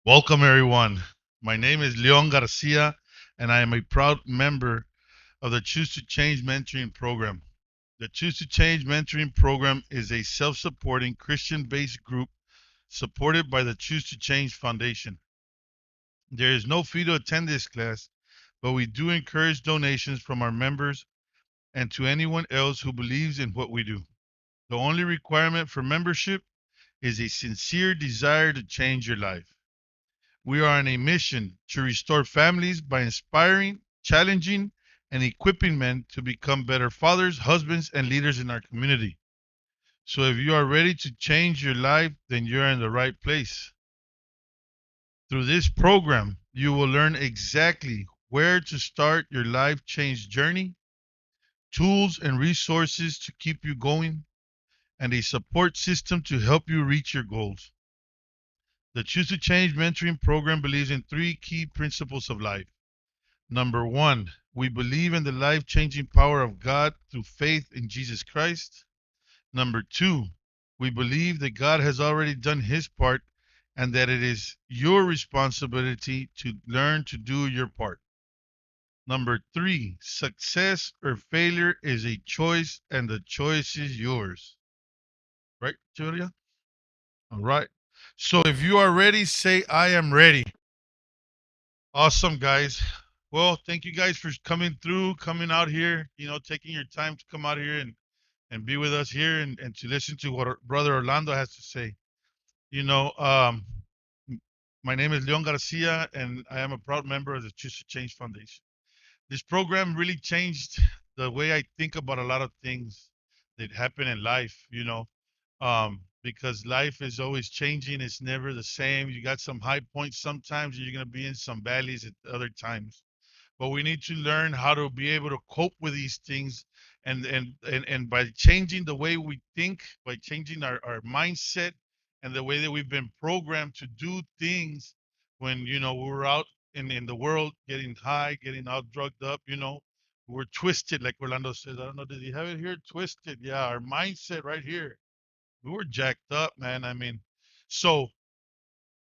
Welcome, everyone. My name is Leon Garcia, and I am a proud member of the Choose to Change Mentoring Program. The Choose to Change Mentoring Program is a self supporting Christian based group supported by the Choose to Change Foundation. There is no fee to attend this class, but we do encourage donations from our members and to anyone else who believes in what we do. The only requirement for membership is a sincere desire to change your life. We are on a mission to restore families by inspiring, challenging, and equipping men to become better fathers, husbands, and leaders in our community. So if you are ready to change your life, then you're in the right place. Through this program, you will learn exactly where to start your life change journey, tools and resources to keep you going, and a support system to help you reach your goals. The Choose to Change mentoring program believes in three key principles of life. Number one, we believe in the life changing power of God through faith in Jesus Christ. Number two, we believe that God has already done his part and that it is your responsibility to learn to do your part. Number three, success or failure is a choice and the choice is yours. Right, Julia? All right. So if you are ready, say, I am ready. Awesome, guys. Well, thank you guys for coming through, coming out here, taking your time to come out here and be with us here and to listen to what our brother Orlando has to say. You know, um, my name is Leon Garcia, and I am a proud member of the Choose to Change Foundation. This program really changed the way I think about a lot of things that happen in life, because life is always changing. It's never the same. You got some high points sometimes, and you're going to be in some valleys at other times, but we need to learn how to be able to cope with these things, and by changing the way we think, by changing our mindset and the way that we've been programmed to do things when we're out in the world getting high, getting out drugged up, we're twisted, like Orlando says. I don't know, did he have it here? Twisted. Yeah, our mindset right here, we were jacked up, man. I mean, so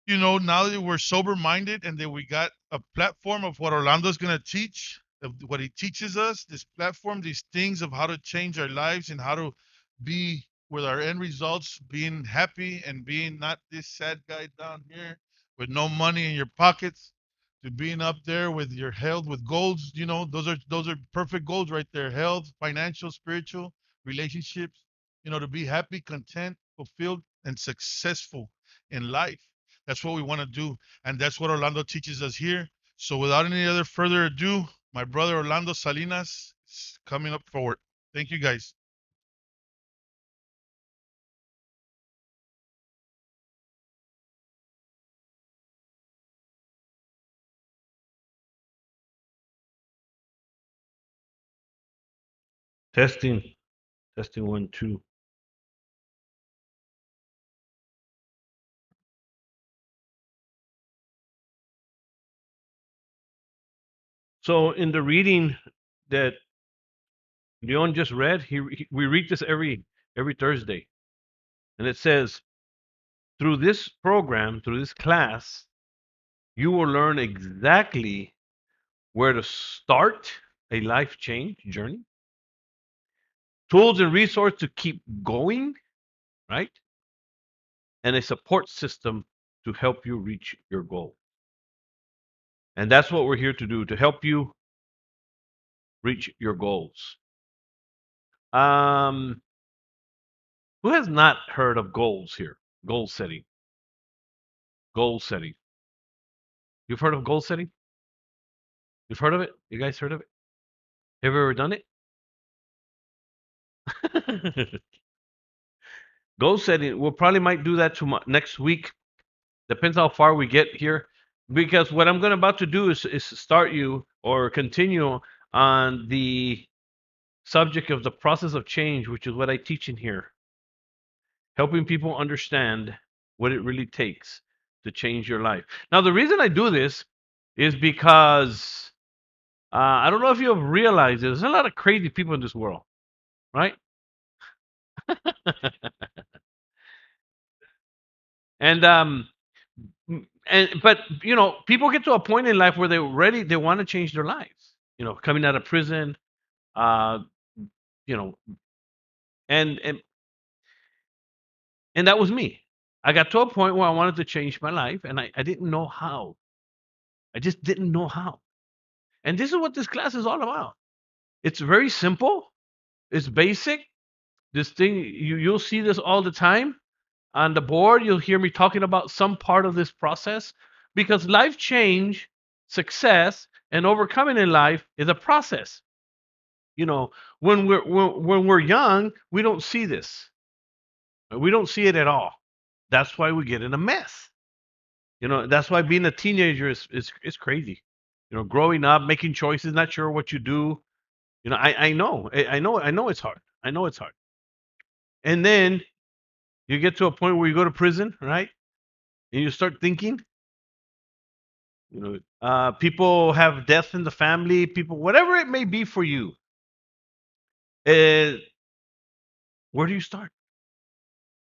now that we're sober minded and that we got a platform of what Orlando's going to teach, of what he teaches us, this platform, these things of how to change our lives and how to be with our end results, being happy and being not this sad guy down here with no money in your pockets, to being up there with your health, with goals. Those are perfect goals right there: health, financial, spiritual, relationships. To be happy, content, fulfilled, and successful in life. That's what we want to do. And that's what Orlando teaches us here. So without any other further ado, my brother Orlando Salinas is coming up forward. Thank you, guys. Testing, testing one, two. So in the reading that Leon just read, we read this every Thursday, and it says, through this program, through this class, you will learn exactly where to start a life change journey, tools and resources to keep going, right, and a support system to help you reach your goal. And that's what we're here to do, to help you reach your goals. Um, who has not heard of goals here? Goal setting. Goal setting. You've heard of goal setting? You've heard of it? You guys heard of it? Have you ever done it? Goal setting. We'll probably might do that next week. Depends how far we get here. Because what I'm going about to do is start you or continue on the subject of the process of change, which is what I teach in here, helping people understand what it really takes to change your life. Now, the reason I do this is because I don't know if you have realized there's a lot of crazy people in this world, right? And But people get to a point in life where they want to change their lives. Coming out of prison, uh, you know, and and and that was me. I got to a point where I wanted to change my life, and I didn't know how. I just didn't know how. And this is what this class is all about. It's very simple. It's basic. This thing you'll see this all the time on the board. You'll hear me talking about some part of this process because life change, success, and overcoming in life is a process. You know, when we're young, we don't see this. We don't see it at all. That's why we get in a mess. That's why being a teenager is crazy. Growing up, making choices, not sure what you do. I know it's hard. I know it's hard. And then you get to a point where you go to prison, right? And you start thinking, people have death in the family, people, whatever it may be for you. Uh, where do you start?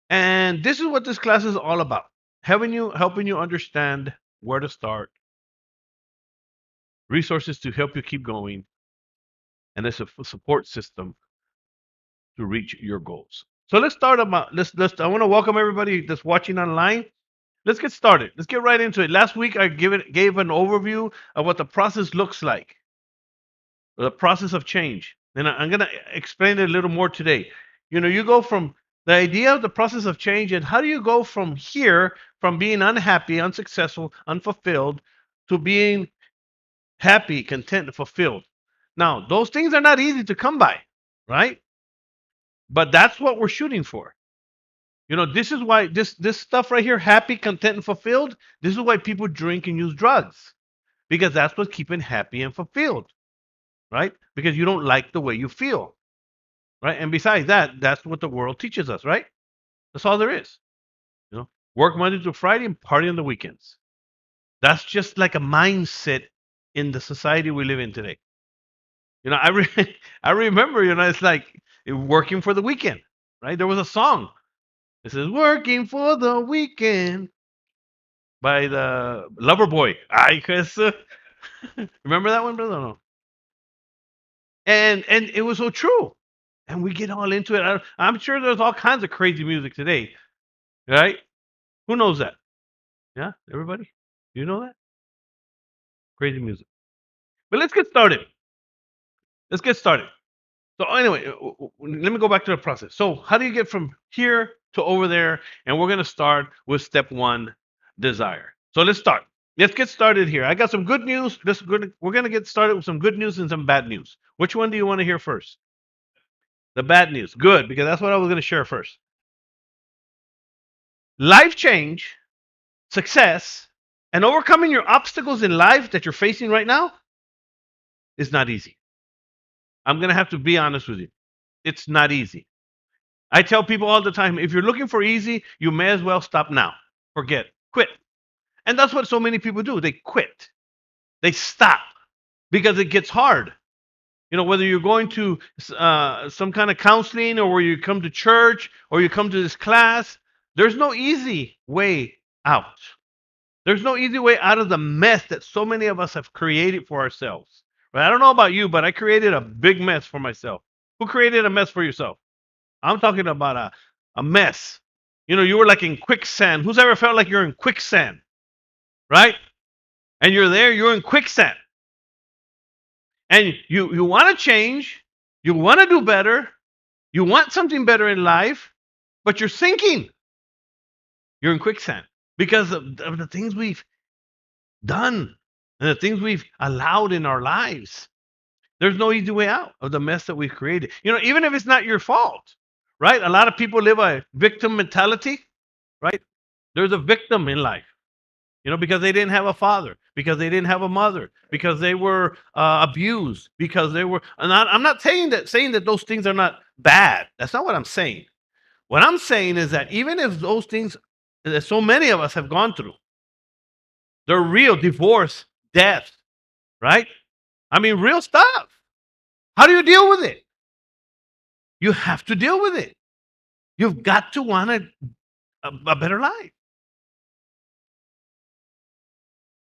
And this is what this class is all about: helping you understand where to start, resources to help you keep going, and it's a support system to reach your goals. So let's start about let's I want to welcome everybody that's watching online. Let's get started. Let's get right into it. Last week I gave an overview of what the process looks like, the process of change. And I'm going to explain it a little more today. You go from the idea of the process of change, and how do you go from here, from being unhappy, unsuccessful, unfulfilled, to being happy, content, and fulfilled. Now, those things are not easy to come by, right? But that's what we're shooting for. This is why this stuff right here, happy, content, and fulfilled, this is why people drink and use drugs. Because that's what's keeping happy and fulfilled, right? Because you don't like the way you feel, right? And besides that, that's what the world teaches us, right? That's all there is. Work Monday to Friday and party on the weekends. That's just like a mindset in the society we live in today. I remember, it's like working for the weekend, right? There was a song. It says "Working for the Weekend" by the Loverboy. I guess. Remember that one, brother? No. And it was so true. And we get all into it. I'm sure there's all kinds of crazy music today, right? Who knows that? Yeah, everybody. You know that crazy music. But let's get started. Let's get started. So anyway, let me go back to the process. So how do you get from here to over there? And we're gonna start with step one, desire. So let's start. Let's get started here. I got some good news. We're gonna get started with some good news and some bad news. Which one do you want to hear first? The bad news. Good, because that's what I was gonna share first. Life change, success, and overcoming your obstacles in life that you're facing right now is not easy. I'm gonna have to be honest with you. It's not easy. I tell people all the time, if you're looking for easy, you may as well stop now. Forget. Quit. And that's what so many people do. They quit. They stop because it gets hard. Whether you're going to some kind of counseling, or where you come to church, or you come to this class, there's no easy way out. There's no easy way out of the mess that so many of us have created for ourselves. Right? I don't know about you, but I created a big mess for myself. Who created a mess for yourself? I'm talking about a mess. You were like in quicksand. Who's ever felt like you're in quicksand, right? And you're there, you're in quicksand. And you want to change, you want to do better, you want something better in life, but you're sinking. You're in quicksand because of the things we've done and the things we've allowed in our lives. There's no easy way out of the mess that we've created. Even if it's not your fault, right? A lot of people live a victim mentality, right? There's a victim in life, because they didn't have a father, because they didn't have a mother, because they were abused, because they were. And I'm not saying that those things are not bad. That's not what I'm saying. What I'm saying is that even if those things that so many of us have gone through, they're real: divorce, death, right? I mean, real stuff. How do you deal with it? You have to deal with it. You've got to want a better life.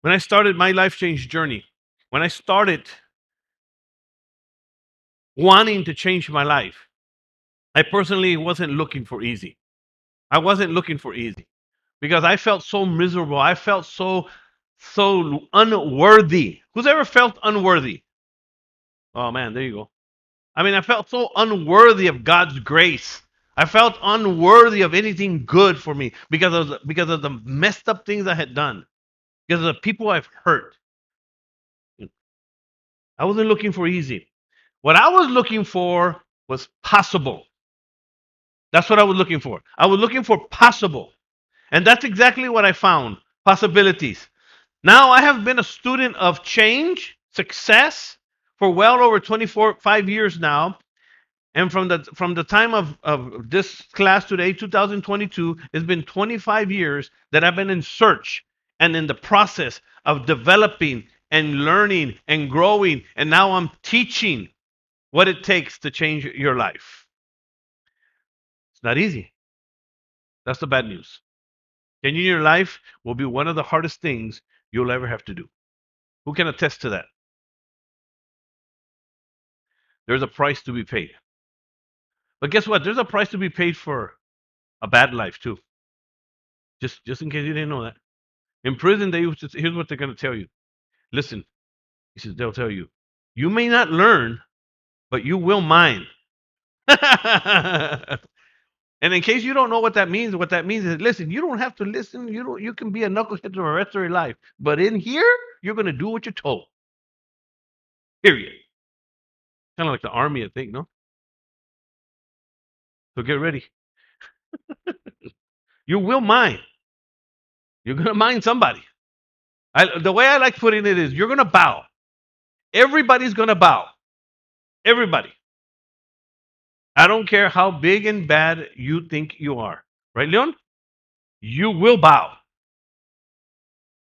When I started my life change journey, when I started wanting to change my life, I personally wasn't looking for easy. I wasn't looking for easy because I felt so miserable. I felt so unworthy. Who's ever felt unworthy? Oh man, there you go. I mean, I felt so unworthy of God's grace. I felt unworthy of anything good for me because of the messed up things I had done, because of the people I've hurt. I wasn't looking for easy. What I was looking for was possible. That's what I was looking for. I was looking for possible. And that's exactly what I found, possibilities. Now I have been a student of change, success for well over 24, 5 years now. And from the time of this class today, 2022, it's been 25 years that I've been in search and in the process of developing and learning and growing. And now I'm teaching what it takes to change your life. It's not easy. That's the bad news. Changing your life will be one of the hardest things you'll ever have to do. Who can attest to that? There's a price to be paid. But guess what? There's a price to be paid for a bad life too. Just in case you didn't know that. In prison, here's what they're going to tell you. Listen, he says they'll tell you, you may not learn, but you will mind. And in case you don't know what that means is, listen, you don't have to listen. You can be a knucklehead the rest of your life, but in here, you're going to do what you're told. Period. Kind of like the army, I think, no? So get ready. You will mind. You're going to mind somebody. The way I like putting it is, you're going to bow. Everybody's going to bow. Everybody. I don't care how big and bad you think you are. Right, Leon? You will bow.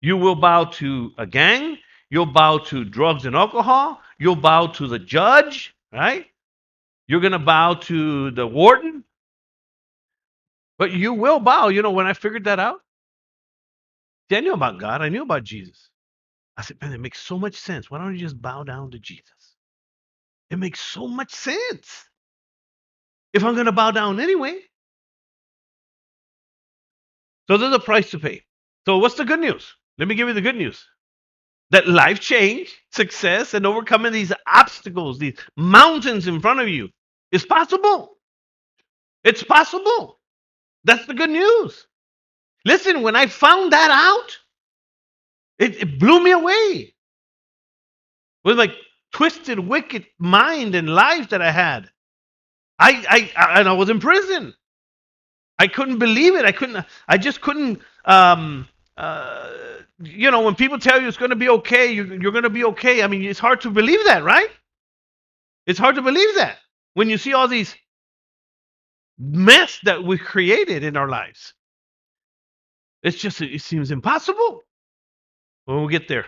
You will bow to a gang. You'll bow to drugs and alcohol. You'll bow to the judge, right? You're going to bow to the warden. But you will bow. You know, when I figured that out, see, I knew about God. I knew about Jesus. I said, man, it makes so much sense. Why don't you just bow down to Jesus? It makes so much sense. If I'm going to bow down anyway. So there's a price to pay. So what's the good news? Let me give you the good news. That life change, success, and overcoming these obstacles, these mountains in front of you is possible. It's possible. That's the good news. Listen, when I found that out, it blew me away with my twisted, wicked mind and life that I had. And I was in prison. I couldn't believe it. I just couldn't. When people tell you it's going to be okay, you're going to be okay. I mean, it's hard to believe that, right? It's hard to believe that when you see all these mess that we created in our lives. It seems impossible. When we get there,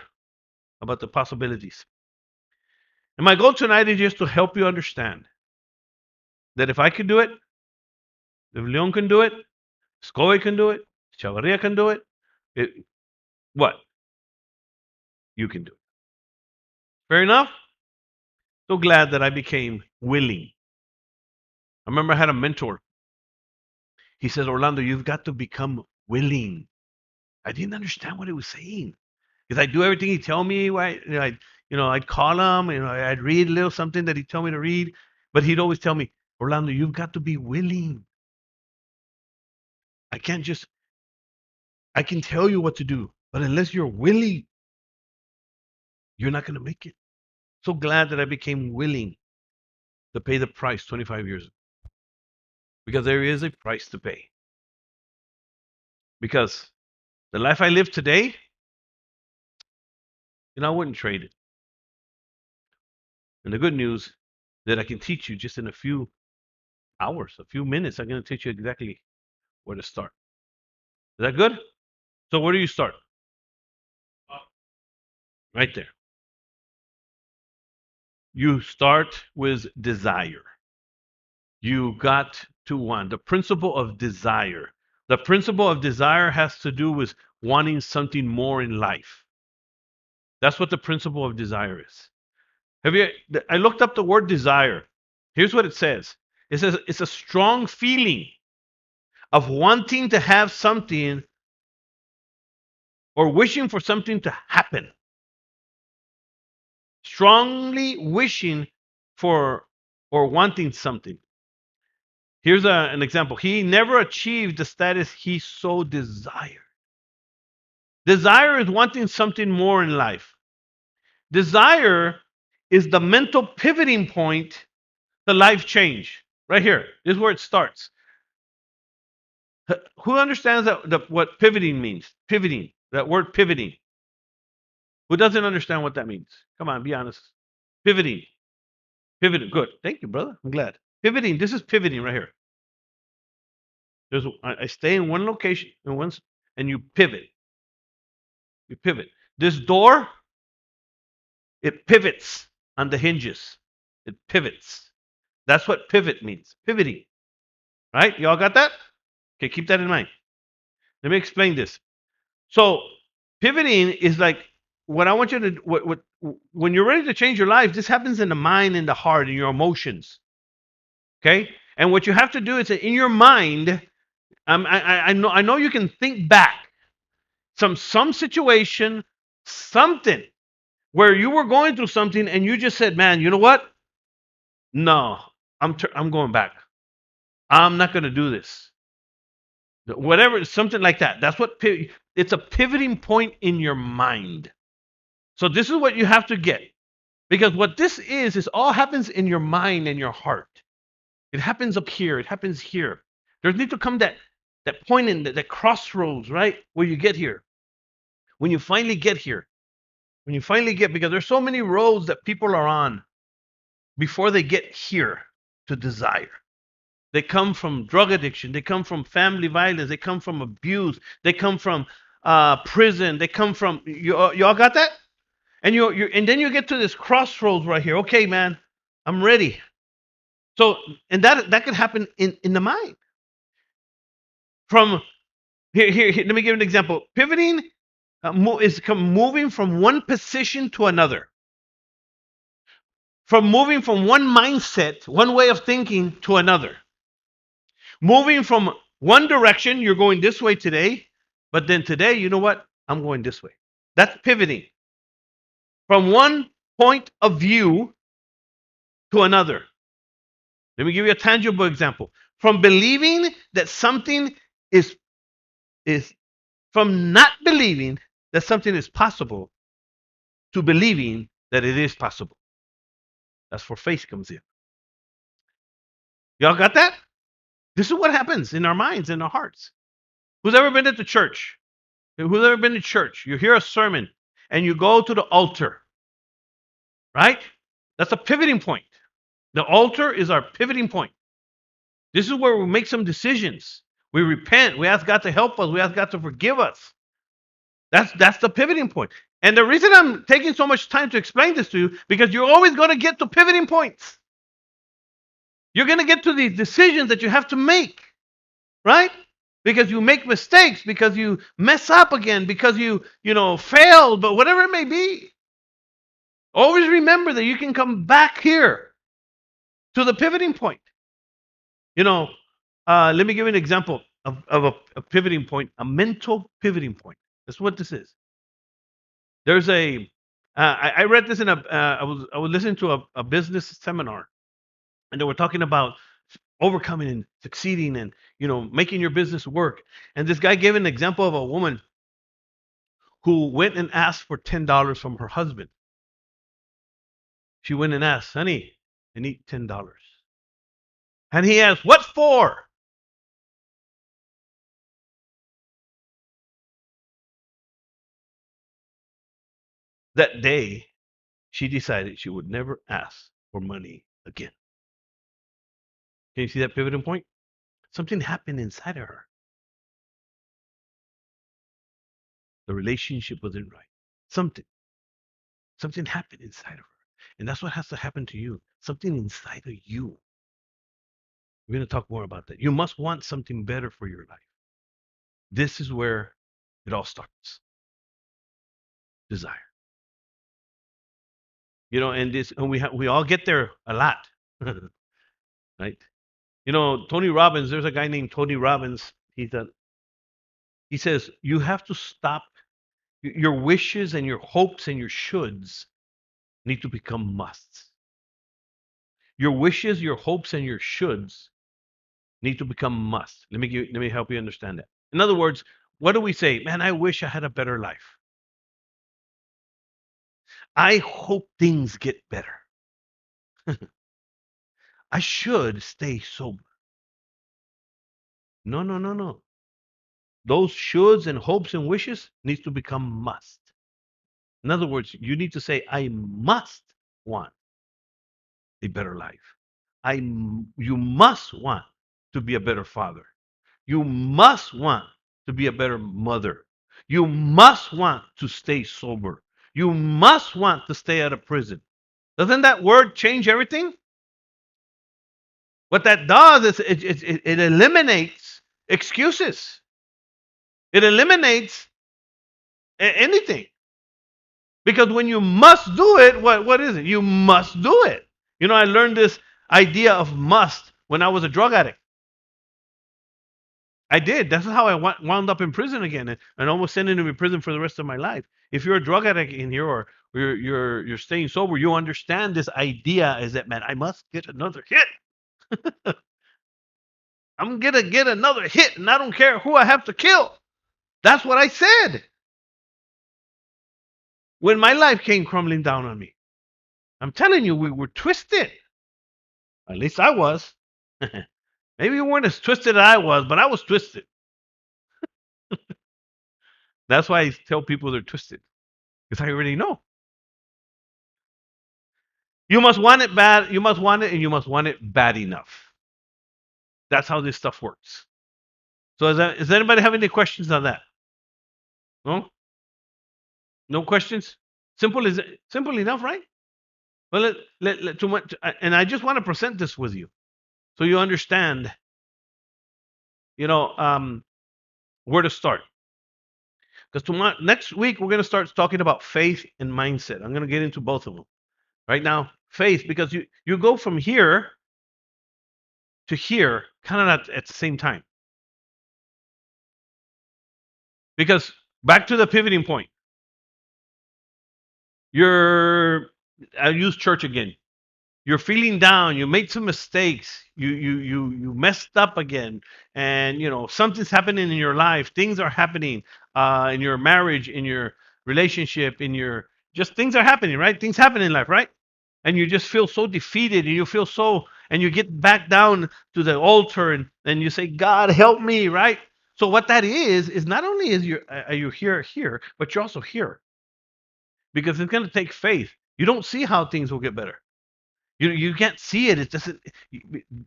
about the possibilities. And my goal tonight is just to help you understand that if I can do it, if Leon can do it, Scoy can do it, Chavarria can do it, what? You can do it. Fair enough? So glad that I became willing. I remember I had a mentor. He says, Orlando, you've got to become willing. I didn't understand what he was saying. Because I'd do everything he'd tell me. I'd call him, I'd read a little something that he'd tell me to read. But he'd always tell me, Orlando, you've got to be willing. I can tell you what to do, but unless you're willing, you're not going to make it. So glad that I became willing to pay the price 25 years ago. Because there is a price to pay. Because the life I live today, I wouldn't trade it. And the good news that I can teach you just in a few hours, a few minutes, I'm going to teach you exactly where to start. Is that good? So where do you start? Right there. You start with desire. You got to want. The principle of desire. The principle of desire has to do with wanting something more in life. That's what the principle of desire is. Have you? I looked up the word desire. Here's what it says. It says it's a strong feeling of wanting to have something or wishing for something to happen. Strongly wishing for or wanting something. Here's an example. He never achieved the status he so desired. Desire is wanting something more in life. Desire is the mental pivoting point to life change. Right here. This is where it starts. Who understands what pivoting means? Pivoting. That word pivoting. Who doesn't understand what that means? Come on, be honest. Pivoting. Pivoting. Good. Thank you, brother. I'm glad. Pivoting. This is pivoting right here. I stay in one location and you pivot. You pivot. This door, it pivots on the hinges. It pivots. That's what pivot means. Pivoting. Right? Y'all got that? Okay, keep that in mind. Let me explain this. So, pivoting is like what I want you to when you're ready to change your life, this happens in the mind, in the heart, in your emotions. Okay? And what you have to do is in your mind, I know you can think back some situation, something where you were going through something and you just said, "Man, you know what? No, I'm going back. I'm not going to do this." Whatever, something like that. That's what it's a pivoting point in your mind. So this is what you have to get. Because what this is all happens in your mind and your heart. It happens up here. It happens here. There needs to come that point in that crossroads, right? Where you get here. When you finally get here. When you finally get, because there's so many roads that people are on before they get here to desire. They come from drug addiction. They come from family violence. They come from abuse. They come from prison. They come from, y'all got that? And and then you get to this crossroads right here. Okay, man, I'm ready. So, and that could happen in the mind. From here, let me give an example. Pivoting is moving from one position to another. From moving from one mindset, one way of thinking to another. Moving from one direction, you're going this way today, but then today, you know what? I'm going this way. That's pivoting. From one point of view to another. Let me give you a tangible example. From believing that something is from not believing that something is possible to believing that it is possible. That's where faith comes in. Y'all got that? This is what happens in our minds, in our hearts. Who's ever been at the church? Who's ever been to church? You hear a sermon and you go to the altar, right? That's a pivoting point. The altar is our pivoting point. This is where we make some decisions. We repent. We ask God to help us. We ask God to forgive us. That's the pivoting point. And the reason I'm taking so much time to explain this to you, because you're always going to get to pivoting points. You're going to get to these decisions that you have to make, right? Because you make mistakes, because you mess up again, because you failed, but whatever it may be. Always remember that you can come back here to the pivoting point. Let me give you an example of a pivoting point, a mental pivoting point. That's what this is. There's I read this in I was listening to a business seminar, and they were talking about overcoming and succeeding and making your business work. And this guy gave an example of a woman who went and asked for $10 from her husband. She went and asked, "Honey, I need $10." And he asked, "What for?" That day, she decided she would never ask for money again. Can you see that pivoting point? Something happened inside of her. The relationship wasn't right. Something happened inside of her. And that's what has to happen to you. Something inside of you. We're going to talk more about that. You must want something better for your life. This is where it all starts. Desire. And we all get there a lot, right? Tony Robbins. There's a guy named Tony Robbins. He says you have to stop your wishes and your hopes and your shoulds need to become musts. Your wishes, your hopes, and your shoulds need to become musts. Let me help you understand that. In other words, what do we say? Man, I wish I had a better life. I hope things get better. I should stay sober. No, no, no, no. Those shoulds and hopes and wishes needs to become must. In other words, you need to say, I must want a better life. You must want to be a better father. You must want to be a better mother. You must want to stay sober. You must want to stay out of prison. Doesn't that word change everything? What that does is it eliminates excuses. It eliminates anything. Because when you must do it, what is it? You must do it. I learned this idea of must when I was a drug addict. I did. That's how I wound up in prison again, and almost sent into prison for the rest of my life. If you're a drug addict in here, or you're staying sober, you understand this idea is that, man, I must get another hit. I'm gonna get another hit, and I don't care who I have to kill. That's what I said when my life came crumbling down on me. I'm telling you, we were twisted. At least I was. Maybe you weren't as twisted as I was, but I was twisted. That's why I tell people they're twisted, because I already know. You must want it bad. You must want it, and you must want it bad enough. That's how this stuff works. So, does anybody have any questions on that? No, no questions. Simple enough, right? Well, too much, and I just want to present this with you, so you understand. Where to start. Because next week we're going to start talking about faith and mindset. I'm going to get into both of them. Right now, faith, because you go from here to here kind of at the same time. Because back to the pivoting point. I'll use church again. You're feeling down, you made some mistakes, you messed up again, and something's happening in your life. Things are happening in your marriage, in your relationship, in your just things are happening, right? Things happen in life, right? And you just feel so defeated, and and you get back down to the altar, and you say, God, help me, right? So what that is not only are you here, but you're also here, because it's going to take faith. You don't see how things will get better. You can't see it. It doesn't.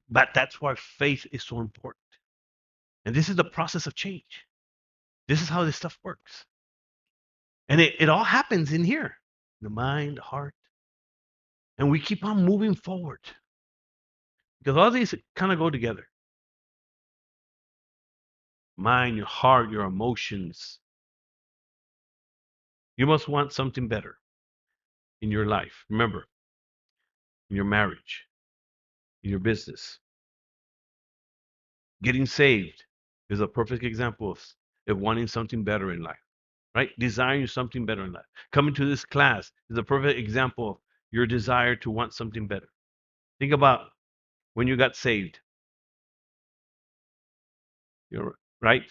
But that's why faith is so important. And this is the process of change. This is how this stuff works. And it all happens in here, the mind, the heart. And we keep on moving forward, because all these kind of go together. Mind, your heart, your emotions. You must want something better in your life. Remember, in your marriage, in your business. Getting saved is a perfect example of wanting something better in life, right? Desiring something better in life. Coming to this class is a perfect example of your desire to want something better. Think about when you got saved. You're right.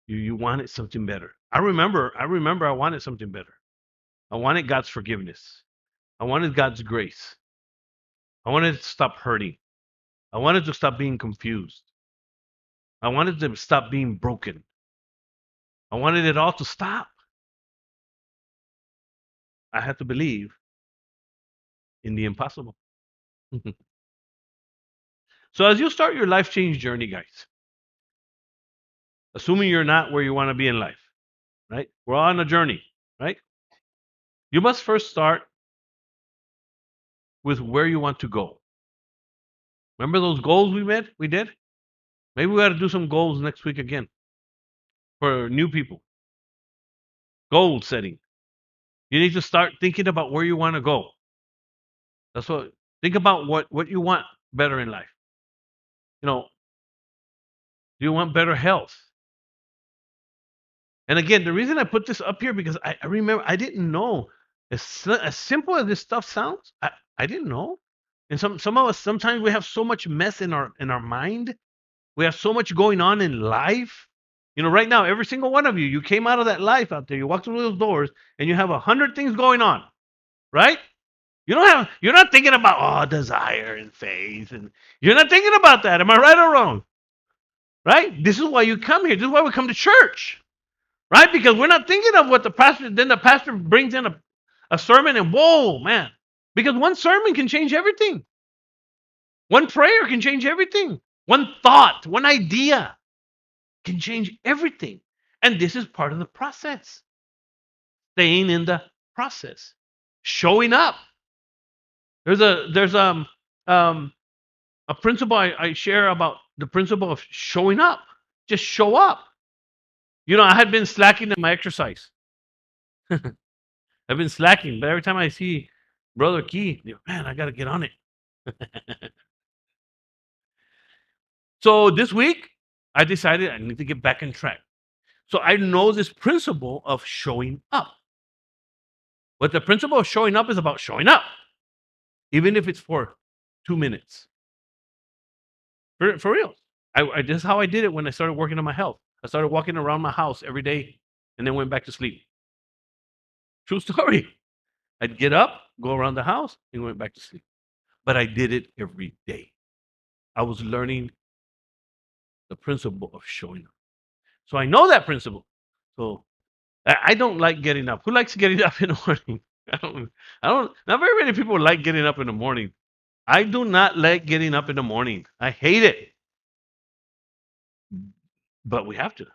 You wanted something better. I remember I wanted something better. I wanted God's forgiveness. I wanted God's grace. I wanted to stop hurting. I wanted to stop being confused. I wanted to stop being broken. I wanted it all to stop. I had to believe in the impossible. So as you start your life change journey, guys, assuming you're not where you want to be in life, right? We're on a journey, right? You must first start with where you want to go. Remember those goals we did? Maybe we got to do some goals next week again for new people. Goal setting. You need to start thinking about where you want to go. That's what. Think about what you want better in life. You know, do you want better health? And again, the reason I put this up here because I remember I didn't know as simple as this stuff sounds. I didn't know. And some of us sometimes we have so much mess in our mind. We have so much going on in life. You know, right now, every single one of you came out of that life out there. You walked through those doors, and you have 100 things going on, right? You're not thinking about desire and faith, and you're not thinking about that. Am I right or wrong? Right? This is why you come here. This is why we come to church, right? Because we're not thinking of what the pastor. Then the pastor brings in a sermon, and whoa, man! Because one sermon can change everything. One prayer can change everything. One thought, one idea can change everything. And this is part of the process. Staying in the process, showing up. There's a principle I share about the principle of showing up. Just show up. You know, I had been slacking in my exercise. I've been slacking, but every time I see Brother Key, man, I got to get on it. So this week, I decided I need to get back on track. So I know this principle of showing up. What the principle of showing up is about showing up, even if it's for 2 minutes. For real. This is how I did it when I started working on my health. I started walking around my house every day and then went back to sleep. True story. I'd get up, go around the house, and went back to sleep. But I did it every day. I was learning the principle of showing up. So I know that principle. So I don't like getting up. Who likes getting up in the morning? Not very many people like getting up in the morning. I do not like getting up in the morning. I hate it. But we have to.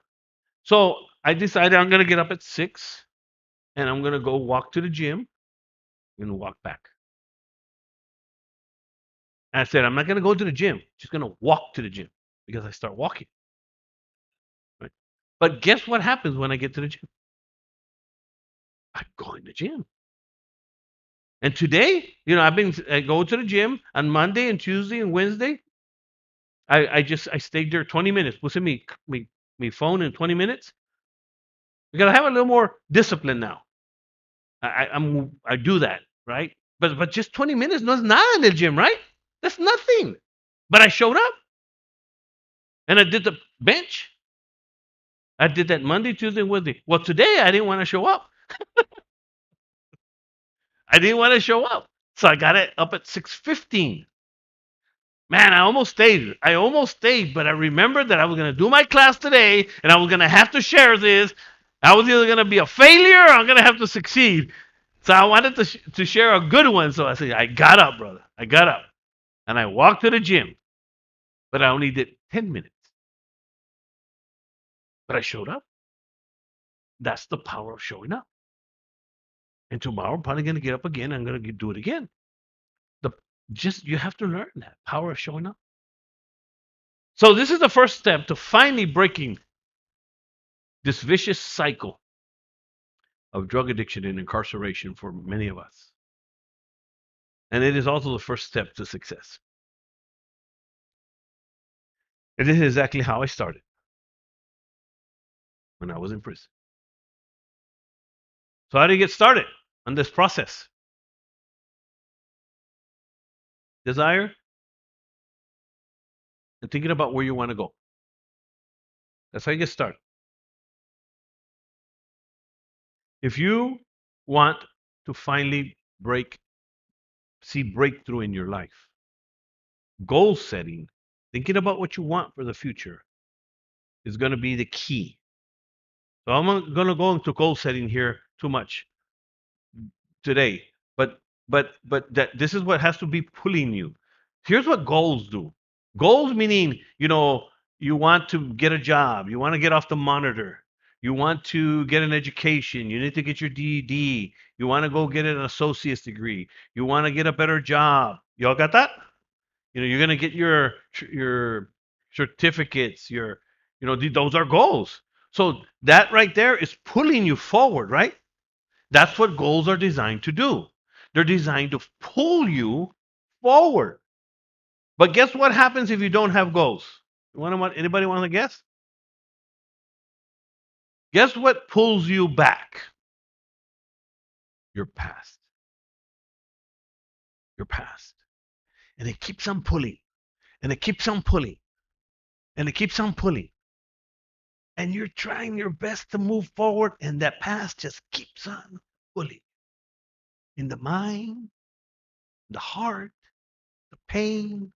So I decided I'm going to get up at 6 and I'm going to go walk to the gym and walk back. And I said, I'm not going to go to the gym. Just going to walk to the gym because I start walking. Right? But guess what happens when I get to the gym? I go in the gym. And today, I go to the gym on Monday and Tuesday and Wednesday. I stayed there 20 minutes. Puse me phone in 20 minutes. Because I have a little more discipline now. I do that, right? But just 20 minutes is not in the gym, right? That's nothing. But I showed up. And I did the bench. I did that Monday, Tuesday, and Wednesday. Well, today I didn't want to show up. I didn't want to show up. So I got it up at 6:15. Man, I almost stayed, but I remembered that I was going to do my class today and I was going to have to share this. I was either going to be a failure or I'm going to have to succeed. So I wanted to share a good one. So I said, I got up, brother. I got up and I walked to the gym, but I only did 10 minutes. But I showed up. That's the power of showing up. And tomorrow I'm probably going to get up again. I'm going to do it again. You have to learn that power of showing up. So this is the first step to finally breaking this vicious cycle of drug addiction and incarceration for many of us. And it is also the first step to success. And this is exactly how I started when I was in prison. So how do you get started on this process? Desire and thinking about where you want to go. That's how you get started. If you want to finally see breakthrough in your life, goal setting, thinking about what you want for the future is going to be the key. So I'm not going to go into goal setting here too much today, but that this is what has to be pulling you. Here's what goals do. Goals meaning, you want to get a job, you want to get off the monitor, you want to get an education, you need to get your DED, you want to go get an associate's degree, you want to get a better job. Y'all got that? You're going to get your certificates, those are goals. So that right there is pulling you forward, right? That's what goals are designed to do. They're designed to pull you forward. But guess what happens if you don't have goals? Anybody want to guess? Guess what pulls you back? Your past. Your past. And it keeps on pulling. And it keeps on pulling. And it keeps on pulling. And you're trying your best to move forward, and that past just keeps on pulling. In the mind, the heart, the pain,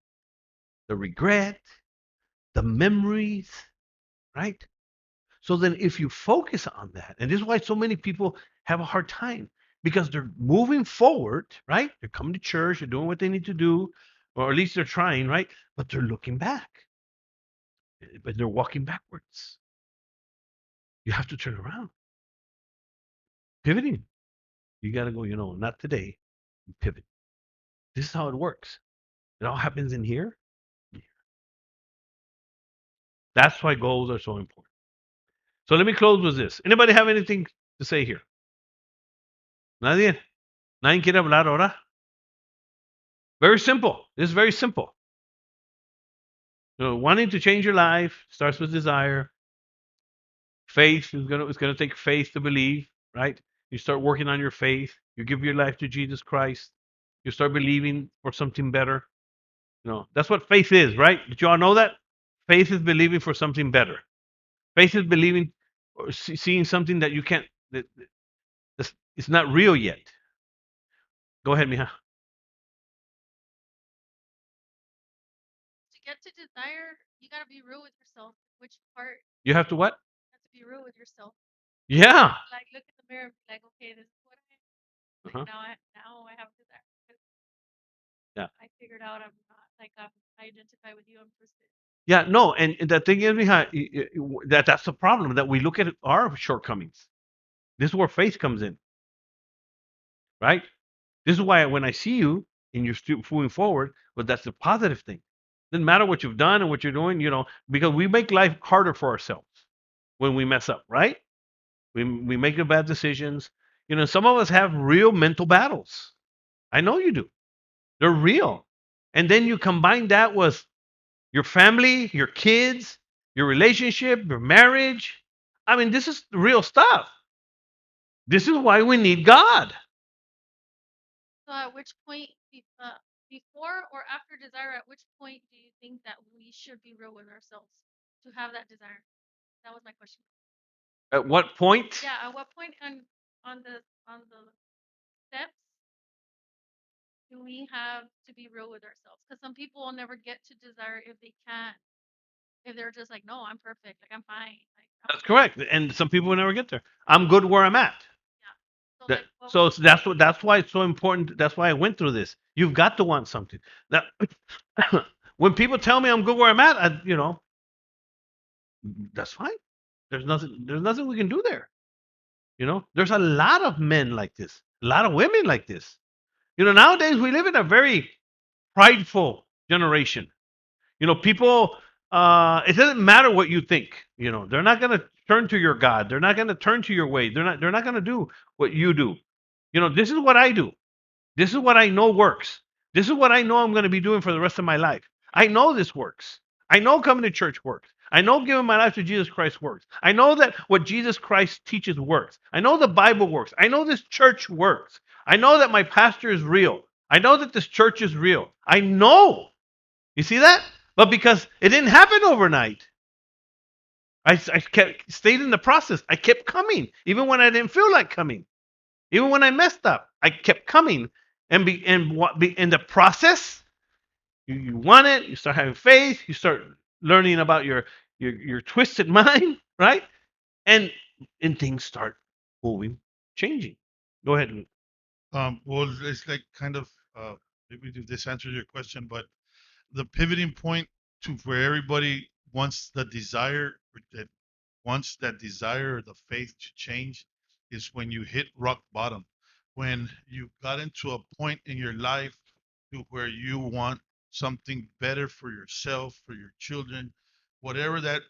the regret, the memories, right? So then if you focus on that, and this is why so many people have a hard time because they're moving forward, right? They're coming to church, they're doing what they need to do, or at least they're trying, right? But they're looking back, but they're walking backwards. You have to turn around. Pivoting. You got to go, not today, pivot. This is how it works. It all happens in here. That's why goals are so important. So let me close with this. Anybody have anything to say here? Nadie? Nadie quiere hablar ahora? Very simple. This is very simple. Wanting to change your life starts with desire. Faith is gonna take faith to believe, right? You start working on your faith. You give your life to Jesus Christ. You start believing for something better. That's what faith is, right? Did you all know that? Faith is believing for something better. Faith is believing or seeing something that you can't. It's not real yet. Go ahead, Mija. To get to desire, you gotta be real with yourself. Which part? You have to what? You have to be real with yourself. Yeah. Like look in the mirror and be like, okay, this is what I am. Like Uh-huh. now I have desire. Yeah. I figured out I'm not like I identify with you. I'm twisted. Yeah. No. And the thing is, Mija, that's the problem that we look at our shortcomings. This is where faith comes in, right? This is why when I see you and you're still moving forward, but that's the positive thing. Doesn't matter what you've done and what you're doing, because we make life harder for ourselves when we mess up, right? We make the bad decisions. Some of us have real mental battles. I know you do. They're real. And then you combine that with your family, your kids, your relationship, your marriage. I mean, this is real stuff. This is why we need God. So at which point, before or after desire, at which point do you think that we should be real with ourselves to have that desire? That was my question. At what point? Yeah, at what point on the steps do we have to be real with ourselves? Because some people will never get to desire if they can't. If they're just like, no, I'm perfect, like I'm fine, like That's correct. And some people will never get there. I'm good where I'm at. yeah. So That, like, what so that's why it's so important. That's why I went through this. You've got to want something. That when people tell me I'm good where I'm at, that's fine. There's nothing we can do there. There's a lot of men like this, a lot of women like this. Nowadays we live in a very prideful generation. People. It doesn't matter what you think. They're not going to turn to your God. They're not going to turn to your way. They're not going to do what you do. This is what I do. This is what I know works. This is what I know I'm going to be doing for the rest of my life. I know this works. I know coming to church works. I know giving my life to Jesus Christ works. I know that what Jesus Christ teaches works. I know the Bible works. I know this church works. I know that my pastor is real. I know that this church is real. I know. You see that? But because it didn't happen overnight, I kept stayed in the process. I kept coming, even when I didn't feel like coming. Even when I messed up, I kept coming, in the process, you want it. You start having faith. You start learning about your twisted mind, right? And and things start moving, changing. Go ahead, Luke. Well, it's like kind of maybe if this answers your question, but the pivoting point to where everybody wants the desire that wants that desire or the faith to change is when you hit rock bottom, when you got into a point in your life to where you want something better for yourself, for your children, whatever that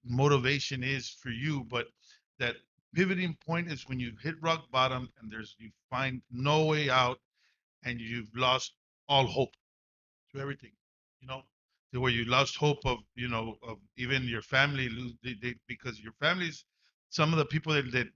motivation is for you, but that pivoting point is when you hit rock bottom and you find no way out and you've lost all hope to everything, you know, to where you lost hope of, of even your family lose because your families, some of the people that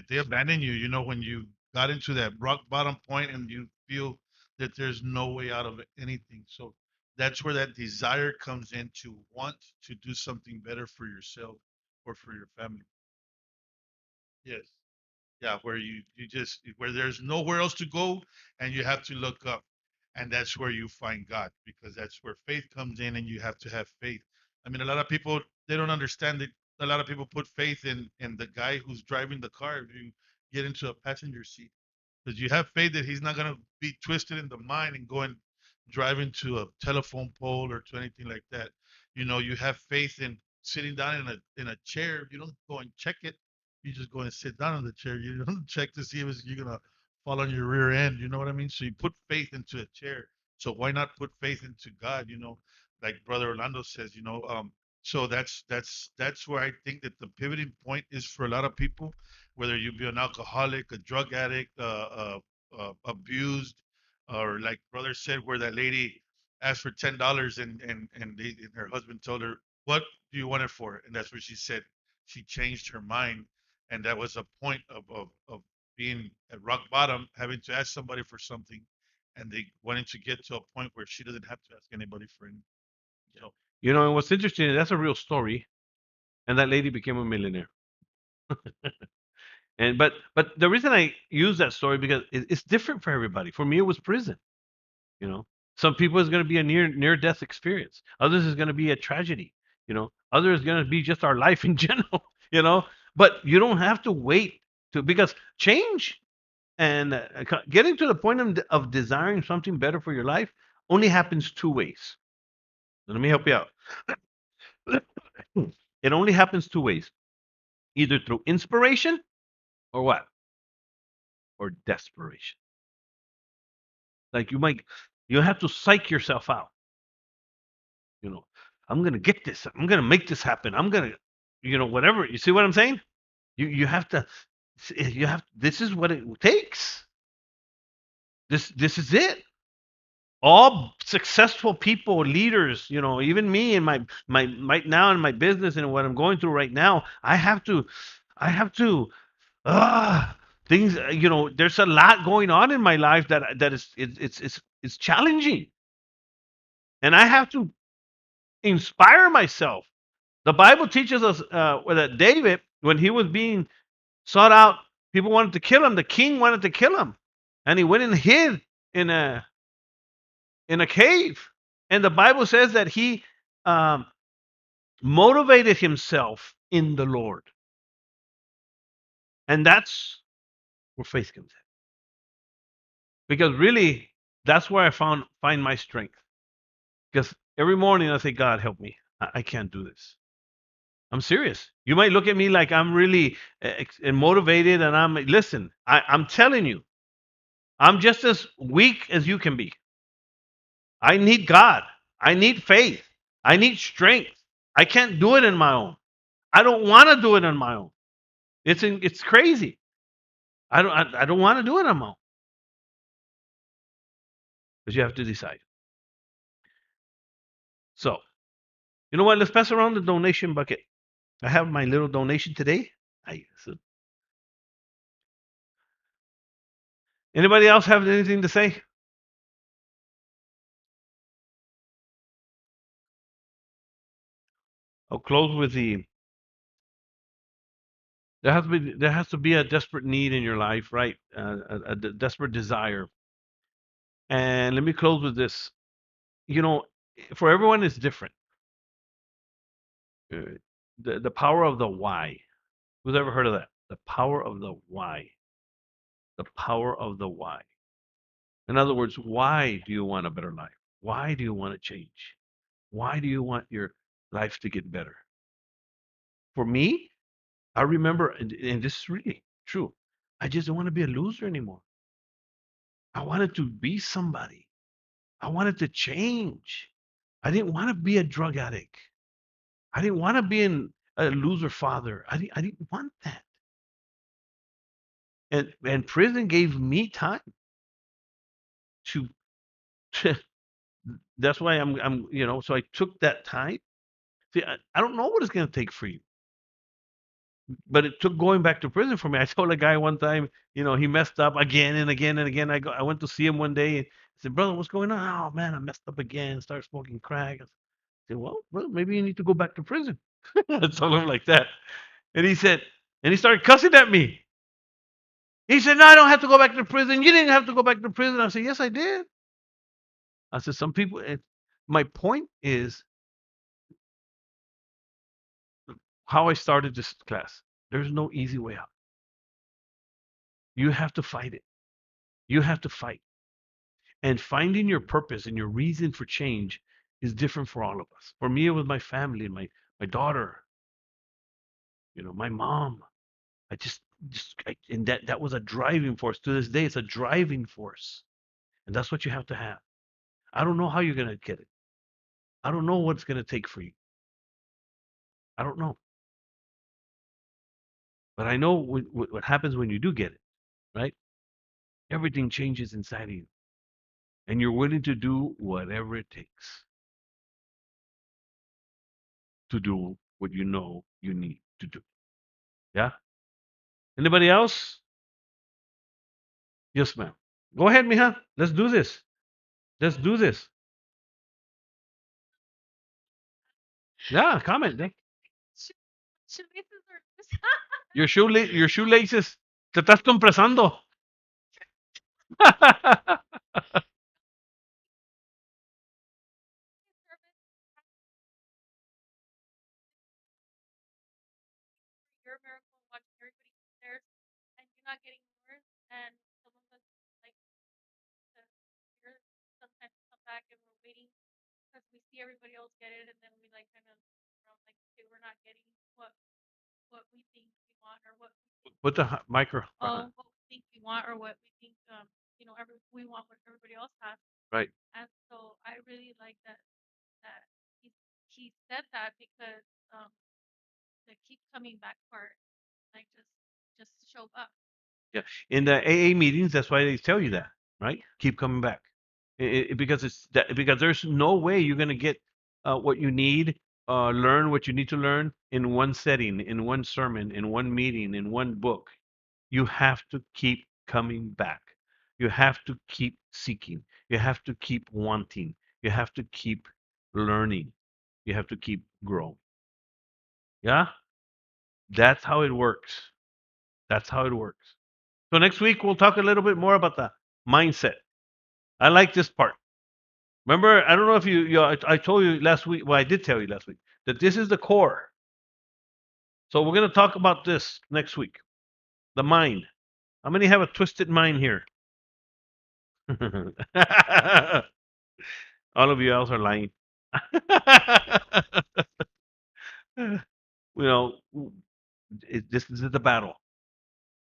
they abandon you, when you got into that rock bottom point and you feel that there's no way out of anything. So that's where that desire comes in to want to do something better for yourself or for your family. Yes. Yeah, where you just where there's nowhere else to go and you have to look up. And that's where you find God because that's where faith comes in and you have to have faith. I mean, a lot of people they don't understand that a lot of people put faith in the guy who's driving the car if you get into a passenger seat. Because you have faith that he's not going to be twisted in the mind and go and drive into a telephone pole or to anything like that. You have faith in sitting down in a chair. You don't go and check it. You just go and sit down in the chair. You don't check to see if you're gonna fall on your rear end. You know what I mean? So you put faith into a chair. So why not put faith into God? Like Brother Orlando says. So that's where I think that the pivoting point is for a lot of people, whether you be an alcoholic, a drug addict, abused, or like brother said, where that lady asked for $10 and her husband told her, "What do you want it for?" And that's what she said. She changed her mind, and that was a point of being at rock bottom, having to ask somebody for something, and they wanting to get to a point where she doesn't have to ask anybody for anything. So And what's interesting, that's a real story. And that lady became a millionaire. And but the reason I use that story because it's different for everybody. For me, it was prison. You know, some people is going to be a near death experience. Others is going to be a tragedy. Others is going to be just our life in general. You know, but you don't have to wait to because change and getting to the point of desiring something better for your life only happens two ways. Let me help you out. It only happens two ways: either through inspiration or what, or desperation. Like you have to psych yourself out. You know, I'm gonna get this. I'm gonna make this happen. I'm gonna, whatever. You see what I'm saying? You have to. You have. This is what it takes. This is it. All successful people, leaders, even me in my right now in my business and what I'm going through right now, I have to things. There's a lot going on in my life that is it's challenging, and I have to inspire myself. The Bible teaches us that David, when he was being sought out, people wanted to kill him. The king wanted to kill him, and he went and hid in a cave. And the Bible says that he um, motivated himself in the Lord, and that's where faith comes in. Because really, that's where I find my strength. Because every morning I say, God, help me. I can't do this. I'm serious. You might look at me like I'm really and motivated, and listen. I'm telling you, I'm just as weak as you can be. I need God. I need faith. I need strength. I can't do it on my own. I don't want to do it on my own. It's crazy. I don't want to do it on my own. But you have to decide. So you know what? Let's pass around the donation bucket. I have my little donation today. So anybody else have anything to say? I'll close with there has to be a desperate need in your life, right? A desperate desire. And let me close with this. You know, for everyone, it's different. Uh, the power of the why. Who's ever heard of that? The power of the why. The power of the why. In other words, why do you want a better life? Why do you want to change? Why do you want your life to get better? For me, I remember, and this is really true. I just don't want to be a loser anymore. I wanted to be somebody. I wanted to change. I didn't want to be a drug addict. I didn't want to be a loser father. I didn't want that. And prison gave me time to, to that's why I'm so I took that time. See, I don't know what it's going to take for you, but it took going back to prison for me. I told a guy one time, he messed up again and again and again. I went to see him one day and I said, brother, what's going on? Oh man, I messed up again. Started smoking crack. I said, well, maybe you need to go back to prison. I told him like that, and he started cussing at me. He said, no, I don't have to go back to prison. You didn't have to go back to prison. I said, yes, I did. I said, some people. My point is how I started this class. There's no easy way out. You have to fight it. You have to fight. And finding your purpose and your reason for change is different for all of us. For me, it was my family, my daughter, my mom. I and that was a driving force. To this day, it's a driving force, and that's what you have to have. I don't know how you're gonna get it. I don't know what it's gonna take for you. I don't know, but I know what happens when you do get it. Right? Everything changes inside of you, and you're willing to do whatever it takes to do what you know you need to do. Yeah. Anybody else? Yes, ma'am. Go ahead, mija. Let's do this. Let's do this. Yeah, comment. Yeah. Shoelaces are Your shoelaces. Te estás compresando. service your miracle watching everybody upstairs and you're not getting yours and some of us like to hear sometimes come back and we're waiting because we see everybody else get it and then we like kind of like okay we're not getting what we think we want or what we think Put the micro. what we think we want or what we think we want what everybody else has. Right. And so I really like that he said that because the keep coming back part, like just show up. Yeah. In the AA meetings, that's why they tell you that, right? Keep coming back. Because because there's no way you're going to get what you need, learn what you need to learn in one setting, in one sermon, in one meeting, in one book. You have to keep coming back. You have to keep seeking. You have to keep wanting. You have to keep learning. You have to keep growing. Yeah? That's how it works. That's how it works. So next week we'll talk a little bit more about the mindset. I like this part. Remember, I don't know if I told you last week. Well, I did tell you last week that this is the core. So we're going to talk about this next week. The mind. How many have a twisted mind here? All of you else are lying. This is the battle.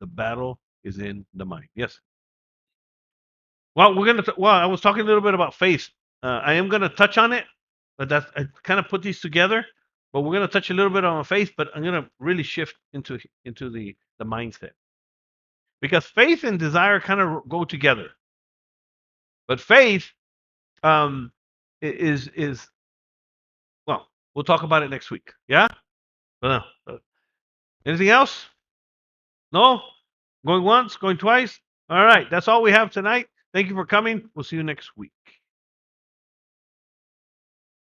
The battle is in the mind. Yes. Well, I was talking a little bit about faith. I am gonna touch on it, but I kind of put these together. But we're gonna touch a little bit on faith, but I'm gonna really shift into the mindset because faith and desire kind of go together. But faith um, is well, we'll talk about it next week. Yeah. Anything else? No. Going once, going twice. All right. That's all we have tonight. Thank you for coming. We'll see you next week.